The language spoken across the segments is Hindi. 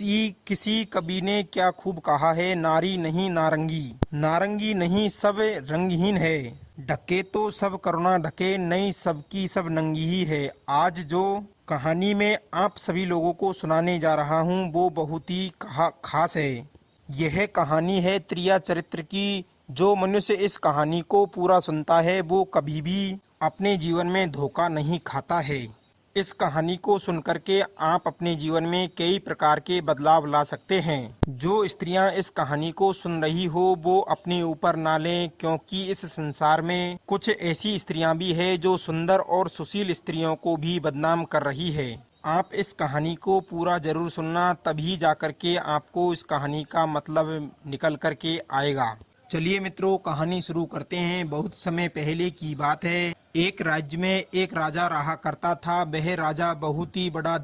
किसी कवि ने क्या खूब कहा है, नारी नहीं नारंगी, नारंगी नहीं सब रंगहीन है, ढके तो सब करुणा ढके, नहीं सबकी सब नंगी ही है। आज जो कहानी में आप सभी लोगों को सुनाने जा रहा हूँ वो बहुत ही खास है। यह कहानी है त्रिया चरित्र की। जो मनुष्य इस कहानी को पूरा सुनता है वो कभी भी अपने जीवन में धोखा नहीं खाता है। इस कहानी को सुनकर के आप अपने जीवन में कई प्रकार के बदलाव ला सकते हैं। जो स्त्रियां इस कहानी को सुन रही हो वो अपने ऊपर ना लें, क्योंकि इस संसार में कुछ ऐसी स्त्रियां भी है जो सुंदर और सुशील स्त्रियों को भी बदनाम कर रही है। आप इस कहानी को पूरा जरूर सुनना, तभी जाकर के आपको इस कहानी का मतलब निकल कर के आएगा। चलिए मित्रों, कहानी शुरू करते हैं। बहुत समय पहले की बात है। एक राज्य में एक राजा रहा करता था। वह राजा बहुत ही बड़ा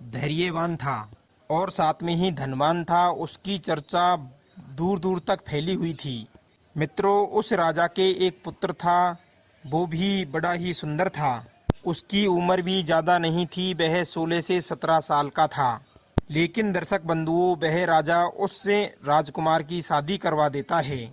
धैर्यवान था और साथ में ही धनवान था। उसकी चर्चा दूर दूर तक फैली हुई थी। मित्रों, उस राजा के एक पुत्र था, वो भी बड़ा ही सुंदर था। उसकी उम्र भी ज़्यादा नहीं थी, वह 16 से 17 साल का था। लेकिन दर्शक बंधुओं, वह राजा उससे राजकुमार की शादी करवा देता है।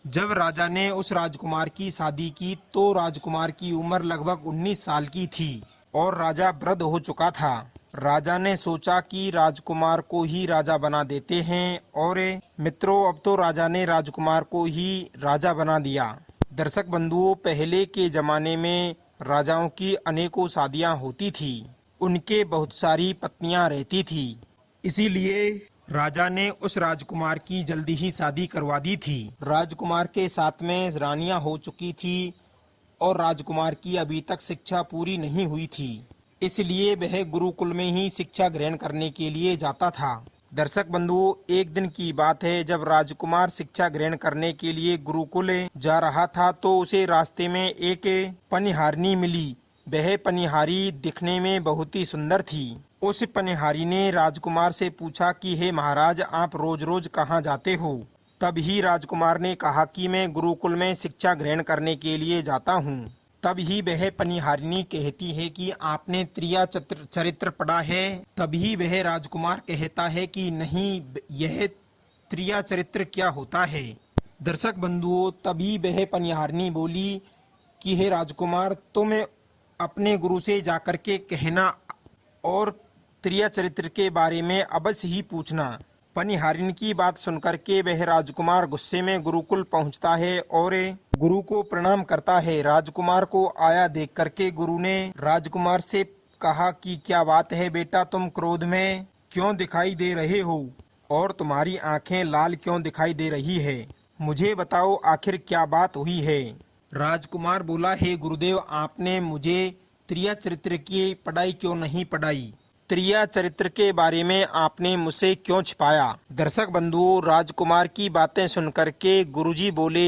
जब राजा ने उस राजकुमार की शादी की तो राजकुमार की उम्र लगभग 19 साल की थी और राजा वृद्ध हो चुका था। राजा ने सोचा कि राजकुमार को ही राजा बना देते हैं, और मित्रों अब तो राजा ने राजकुमार को ही राजा बना दिया। दर्शक बंधुओं, पहले के जमाने में राजाओं की अनेकों शादियां होती थी। उनके बहुत सारी पत्नियां रहती थी, इसीलिए राजा ने उस राजकुमार की जल्दी ही शादी करवा दी थी। राजकुमार के साथ में रानियां हो चुकी थी और राजकुमार की अभी तक शिक्षा पूरी नहीं हुई थी, इसलिए वह गुरुकुल में ही शिक्षा ग्रहण करने के लिए जाता था। दर्शक बंधुओं, एक दिन की बात है, जब राजकुमार शिक्षा ग्रहण करने के लिए गुरुकुल जा रहा था तो उसे रास्ते में एक पनिहारिनी मिली। वह पनिहारी दिखने में बहुत ही सुंदर थी। उस पनिहारी ने राजकुमार से पूछा कि हे महाराज, आप रोज रोज कहाँ जाते हो? तभी राजकुमार ने कहा कि मैं गुरुकुल में शिक्षा ग्रहण करने के लिए जाता हूँ। तभी वह पनिहारिनी कहती है कि आपने त्रिया चरित्र पढ़ा है? तभी वह राजकुमार कहता है कि नहीं, यह त्रिया चरित्र क्या होता है? दर्शक बंधुओं, तभी वह पनिहारिनी बोली कि हे राजकुमार, तुम अपने गुरु से जाकर के कहना और त्रिया चरित्र के बारे में अवश्य ही पूछना। पनिहारिन की बात सुनकर के वह राजकुमार गुस्से में गुरुकुल पहुंचता है और गुरु को प्रणाम करता है। राजकुमार को आया देख करके गुरु ने राजकुमार से कहा कि क्या बात है बेटा, तुम क्रोध में क्यों दिखाई दे रहे हो और तुम्हारी आंखें लाल क्यों दिखाई दे रही है? मुझे बताओ आखिर क्या बात हुई है? राजकुमार बोला, हे गुरुदेव, आपने मुझे त्रिया चरित्र की पढ़ाई क्यों नहीं पढ़ाई? त्रिया चरित्र के बारे में आपने मुझसे क्यों छिपाया? दर्शक बंधुओं, राजकुमार की बातें सुनकर के गुरुजी बोले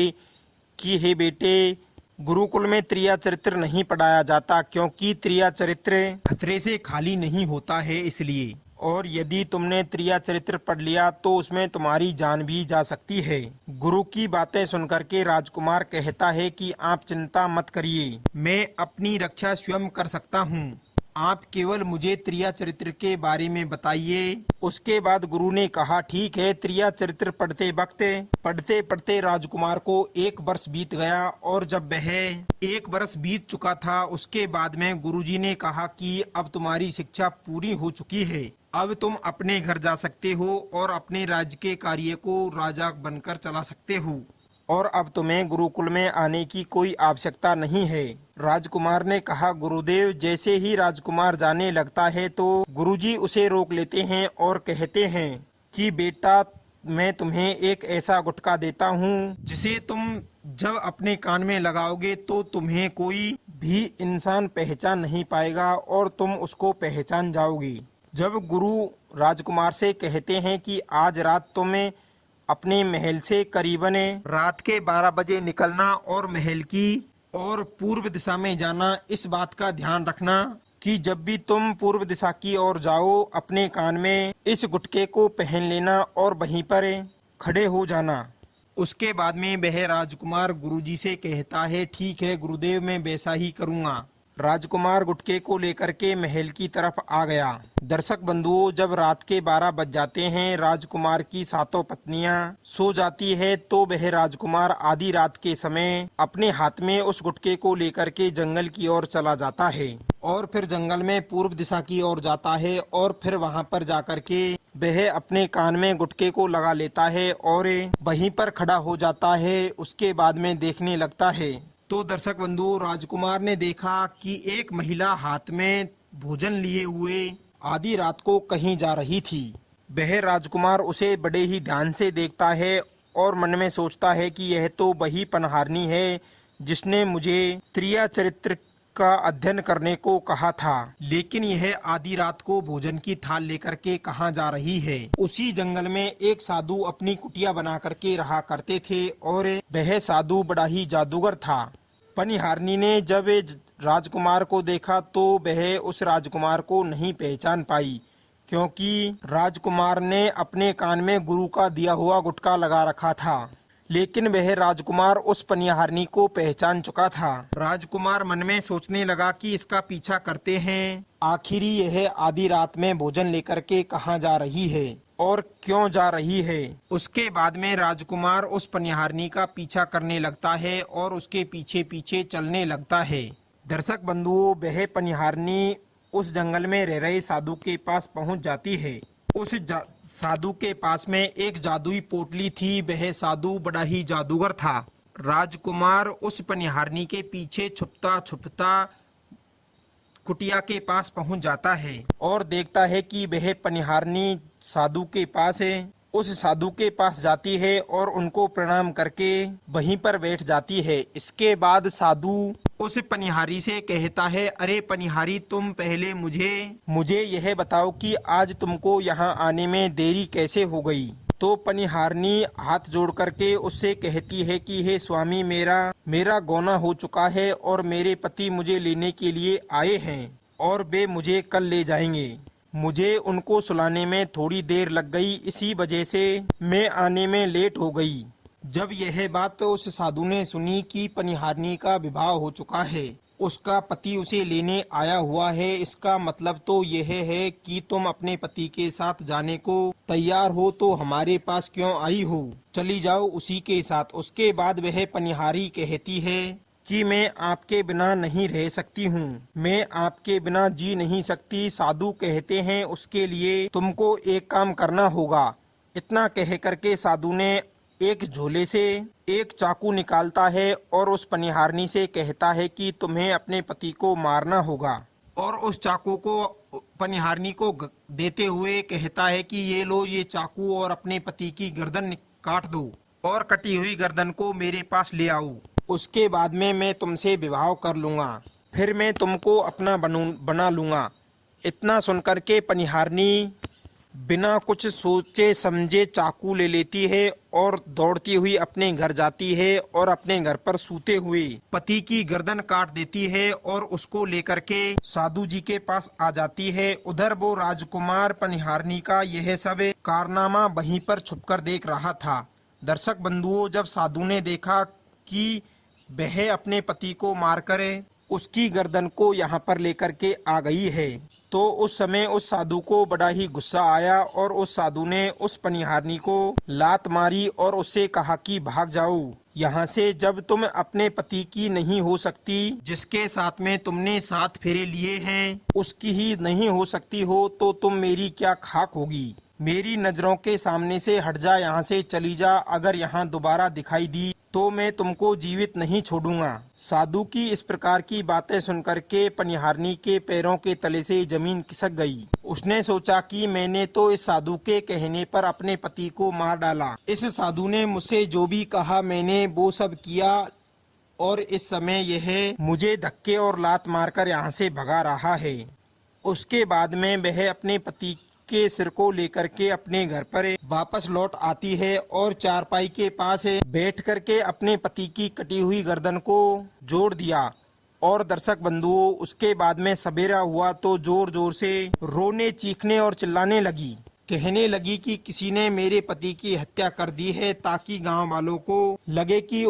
कि हे बेटे, गुरुकुल में त्रिया चरित्र नहीं पढ़ाया जाता, क्योंकि त्रिया चरित्र खतरे से खाली नहीं होता है इसलिए। और यदि तुमने त्रिया चरित्र पढ़ लिया तो उसमें तुम्हारी जान भी जा सकती है। गुरु की बातें सुनकर के राजकुमार कहता है कि आप चिंता मत करिए, मैं अपनी रक्षा स्वयं कर सकता हूँ। आप केवल मुझे त्रिया चरित्र के बारे में बताइए। उसके बाद गुरु ने कहा, ठीक है। त्रिया चरित्र पढ़ते पढ़ते राजकुमार को 1 वर्ष बीत गया, और जब वह 1 वर्ष बीत चुका था उसके बाद में गुरुजी ने कहा कि अब तुम्हारी शिक्षा पूरी हो चुकी है, अब तुम अपने घर जा सकते हो और अपने राज्य के कार्य को राजा बनकर चला सकते हो, और अब तुम्हें गुरुकुल में आने की कोई आवश्यकता नहीं है। राजकुमार ने कहा, गुरुदेव। जैसे ही राजकुमार जाने लगता है तो गुरुजी उसे रोक लेते हैं और कहते हैं कि बेटा, मैं तुम्हें एक ऐसा गुटखा देता हूँ जिसे तुम जब अपने कान में लगाओगे तो तुम्हें कोई भी इंसान पहचान नहीं पाएगा और तुम उसको पहचान जाओगे। जब गुरु राजकुमार से कहते हैं कि आज रात तुम्हें अपने महल से करीबन रात के 12 बजे निकलना और महल की और पूर्व दिशा में जाना, इस बात का ध्यान रखना कि जब भी तुम पूर्व दिशा की ओर जाओ अपने कान में इस गुटके को पहन लेना और वहीं पर खड़े हो जाना। उसके बाद में वह राजकुमार गुरुजी से कहता है, ठीक है गुरुदेव, मैं वैसा ही करूँगा। राजकुमार गुटके को लेकर के महल की तरफ आ गया। दर्शक बंधुओं, जब रात के 12 बज जाते हैं, राजकुमार की सातों पत्नियां सो जाती है, तो वह राजकुमार आधी रात के समय अपने हाथ में उस गुटके को लेकर के जंगल की ओर चला जाता है और फिर जंगल में पूर्व दिशा की ओर जाता है और फिर वहां पर जाकर के वह अपने कान में गुटके को लगा लेता है और वहीं पर खड़ा हो जाता है। उसके बाद में देखने लगता है तो दर्शक बंधु, राजकुमार ने देखा कि एक महिला हाथ में भोजन लिए हुए आधी रात को कहीं जा रही थी। वह राजकुमार उसे बड़े ही ध्यान से देखता है और मन में सोचता है कि यह तो वही पनहारनी है जिसने मुझे स्त्रिया चरित्र का अध्ययन करने को कहा था, लेकिन यह आधी रात को भोजन की थाल लेकर के कहाँ जा रही है। उसी जंगल में एक साधु अपनी कुटिया बना करके रहा करते थे और वह साधु बड़ा ही जादूगर था। पनिहारनी ने जब राजकुमार को देखा तो वह उस राजकुमार को नहीं पहचान पाई, क्योंकि राजकुमार ने अपने कान में गुरु का दिया हुआ गुटका लगा रखा था, लेकिन वह राजकुमार उस पनिहारनी को पहचान चुका था। राजकुमार मन में सोचने लगा कि इसका पीछा करते हैं, आखिर यह आधी रात में भोजन लेकर के कहाँ जा रही है और क्यों जा रही है। उसके बाद में राजकुमार उस पनिहारनी का पीछा करने लगता है और उसके पीछे पीछे चलने लगता है। दर्शक बंधुओं, वह पनिहारनी उस जंगल में रह रहे साधु के पास पहुंच जाती है। उस साधु के पास में एक जादुई पोटली थी। वह साधु बड़ा ही जादूगर था। राजकुमार उस पनिहारनी के पीछे छुपता छुपता कुटिया के पास पहुंच जाता है और देखता है कि वह पनिहारनी साधु के पास है। उस साधु के पास जाती है और उनको प्रणाम करके वहीं पर बैठ जाती है। इसके बाद साधु उस पनिहारी से कहता है, अरे पनिहारी, तुम पहले मुझे यह बताओ कि आज तुमको यहाँ आने में देरी कैसे हो गई। तो पनिहारनी हाथ जोड़ करके उससे कहती है कि हे स्वामी, मेरा गौना हो चुका है और मेरे पति मुझे लेने के लिए आए हैं और वे मुझे कल ले जाएंगे। मुझे उनको सुलाने में थोड़ी देर लग गई, इसी वजह से मैं आने में लेट हो गई। जब यह बात उस साधु ने सुनी कि पनिहारनी का विवाह हो चुका है, उसका पति उसे लेने आया हुआ है, इसका मतलब तो यह है कि तुम अपने पति के साथ जाने को तैयार हो, तो हमारे पास क्यों आई हो, चली जाओ उसी के साथ। उसके बाद वह पनिहारी कहती है कि मैं आपके बिना नहीं रह सकती हूँ, मैं आपके बिना जी नहीं सकती। साधु कहते हैं उसके लिए तुमको एक काम करना होगा। इतना कह करके साधु ने एक झोले से एक चाकू निकालता है और उस पनिहारनी से कहता है कि तुम्हें अपने पति को मारना होगा, और उस चाकू को पनिहारनी को देते हुए कहता है कि ये लो ये चाकू और अपने पति की गर्दन काट दो और कटी हुई गर्दन को मेरे पास ले आओ। उसके बाद में मैं तुमसे विवाह कर लूँगा, फिर मैं तुमको अपना बना लूँगा। इतना सुनकर के पनिहारनी बिना कुछ सोचे समझे चाकू ले लेती है और दौड़ती हुई अपने घर जाती है और अपने घर पर सूते हुए पति की गर्दन काट देती है और उसको लेकर के साधु जी के पास आ जाती है। उधर वो राजकुमार पनिहारनी का यह सब कारनामा वहीं पर छुपकर देख रहा था। दर्शक बंधुओं, जब साधु ने देखा कि वह अपने पति को मारकर उसकी गर्दन को यहाँ पर लेकर के आ गई है, तो उस समय उस साधु को बड़ा ही गुस्सा आया और उस साधु ने उस पनिहारनी को लात मारी और उससे कहा कि भाग जाओ यहाँ से। जब तुम अपने पति की नहीं हो सकती, जिसके साथ में तुमने 7 फेरे लिए हैं उसकी ही नहीं हो सकती हो, तो तुम मेरी क्या खाक होगी। मेरी नजरों के सामने से हट जा, यहाँ से चली जा। अगर यहाँ दोबारा दिखाई दी तो मैं तुमको जीवित नहीं छोड़ूंगा। साधु की इस प्रकार की बातें सुनकर के पनिहारनी के पैरों के तले से जमीन खिसक गई। उसने सोचा कि मैंने तो इस साधु के कहने पर अपने पति को मार डाला। इस साधु ने मुझसे जो भी कहा मैंने वो सब किया और इस समय यह मुझे धक्के और लात मारकर यहाँ से भगा रहा है। उसके बाद में वह अपने पति के सिर को लेकर के अपने घर पर वापस लौट आती है और चारपाई के पास बैठ करके अपने पति की कटी हुई गर्दन को जोड़ दिया। और दर्शक बंधुओं, उसके बाद में सवेरा हुआ तो जोर जोर से रोने, चीखने और चिल्लाने लगी। कहने लगी कि किसी ने मेरे पति की हत्या कर दी है, ताकि गांव वालों को लगे कि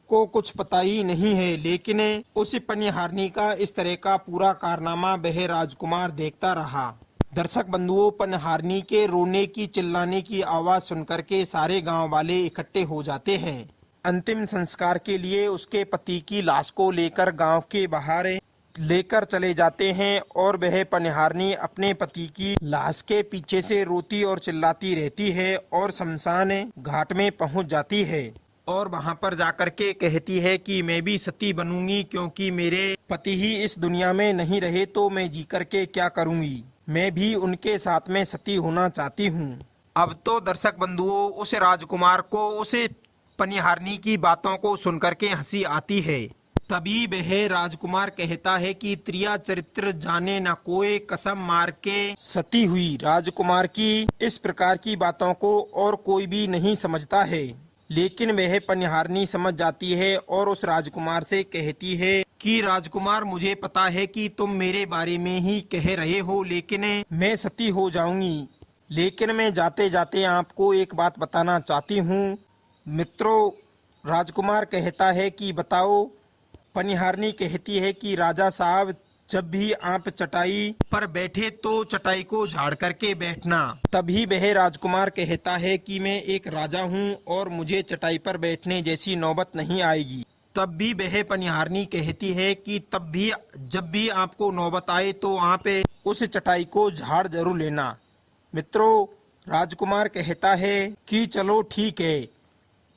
को कुछ पता ही नहीं है, लेकिन उस पनिहारनी का इस तरह का पूरा कारनामा वह राजकुमार देखता रहा। दर्शक बंधुओं, पनिहारनी के रोने की चिल्लाने की आवाज सुनकर के सारे गांव वाले इकट्ठे हो जाते हैं। अंतिम संस्कार के लिए उसके पति की लाश को लेकर गांव के बाहर लेकर चले जाते हैं और वह पनिहारनी अपने पति की लाश के पीछे से रोती और चिल्लाती रहती है और शमशान घाट में पहुंच जाती है और वहां पर जाकर के कहती है कि मैं भी सती बनूंगी, क्योंकि मेरे पति ही इस दुनिया में नहीं रहे तो मैं जी करके क्या करूंगी, मैं भी उनके साथ में सती होना चाहती हूँ। अब तो दर्शक बंधुओं, उस राजकुमार को उस पनिहारनी की बातों को सुनकर के हंसी आती है। तभी वह राजकुमार कहता है कि त्रिया चरित्र जाने न कोई, कसम मार के सती हुई। राजकुमार की इस प्रकार की बातों को और कोई भी नहीं समझता है, लेकिन वह पनिहारनी समझ जाती है और उस राजकुमार से कहती है कि राजकुमार, मुझे पता है कि तुम मेरे बारे में ही कह रहे हो, लेकिन मैं सती हो जाऊंगी। लेकिन मैं जाते जाते आपको एक बात बताना चाहती हूँ। मित्रों, राजकुमार कहता है कि बताओ। पनिहारनी कहती है कि राजा साहब, जब भी आप चटाई पर बैठे तो चटाई को झाड़ करके बैठना। तभी वह राजकुमार कहता है कि मैं एक राजा हूँ और मुझे चटाई पर बैठने जैसी नौबत नहीं आएगी। तब भी वह पनिहारनी कहती है कि तब भी जब भी आपको नौबत आए तो आप उस चटाई को झाड़ जरूर लेना। मित्रों, राजकुमार कहता है कि चलो ठीक है।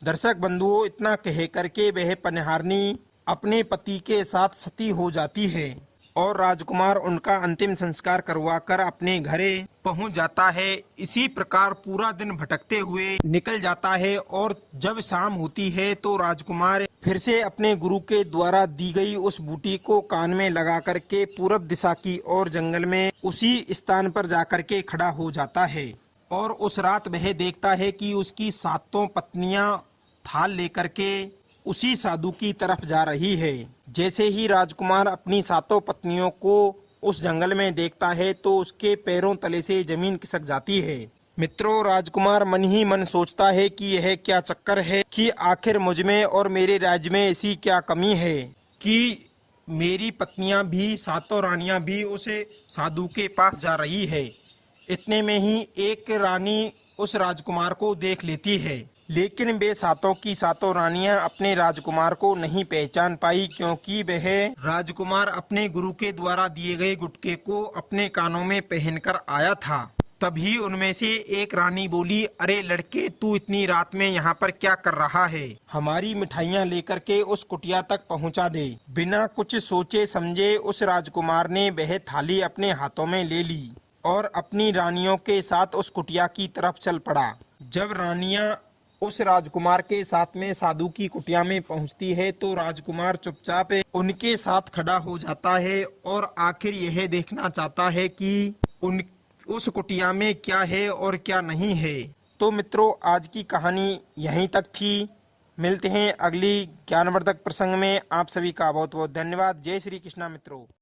दर्शक बंधुओं, इतना कह करके वह पनिहारनी अपने पति के साथ सती हो जाती है और राजकुमार उनका अंतिम संस्कार करवाकर अपने घरे पहुंच जाता है। इसी प्रकार पूरा दिन भटकते हुए निकल जाता है और जब शाम होती है तो राजकुमार फिर से अपने गुरु के द्वारा दी गई उस बूटी को कान में लगा करके पूरब दिशा की ओर जंगल में उसी स्थान पर जाकर के खड़ा हो जाता है। और उस रात वह देखता है कि उसकी 7 पत्नियां थाल लेकर के उसी साधु की तरफ जा रही है। जैसे ही राजकुमार अपनी 7 पत्नियों को उस जंगल में देखता है तो उसके पैरों तले से जमीन खिसक जाती है। मित्रों, राजकुमार मन ही मन सोचता है कि यह क्या चक्कर है कि आखिर मुझ में और मेरे राज्य में ऐसी क्या कमी है कि मेरी पत्नियां भी, 7 रानियां भी उस साधु के पास जा रही है। इतने में ही एक रानी उस राजकुमार को देख लेती है, लेकिन वे 7 की 7 रानियां अपने राजकुमार को नहीं पहचान पाई, क्योंकि वह राजकुमार अपने गुरु के द्वारा दिए गए गुटके को अपने कानों में पहनकर आया था। तभी उनमें से एक रानी बोली, अरे लड़के, तू इतनी रात में यहाँ पर क्या कर रहा है? हमारी मिठाइयाँ लेकर के उस कुटिया तक पहुँचा दे। बिना कुछ सोचे समझे उस राजकुमार ने वह थाली अपने हाथों में ले ली और अपनी रानियों के साथ उस कुटिया की तरफ चल पड़ा। जब रानियां उस राजकुमार के साथ में साधु की कुटिया में पहुंचती है तो राजकुमार चुपचाप उनके साथ खड़ा हो जाता है और आखिर यह देखना चाहता है कि उस कुटिया में क्या है और क्या नहीं है। तो मित्रों, आज की कहानी यहीं तक थी। मिलते हैं अगली ज्ञानवर्धक प्रसंग में। आप सभी का बहुत बहुत धन्यवाद। जय श्री कृष्णा मित्रों।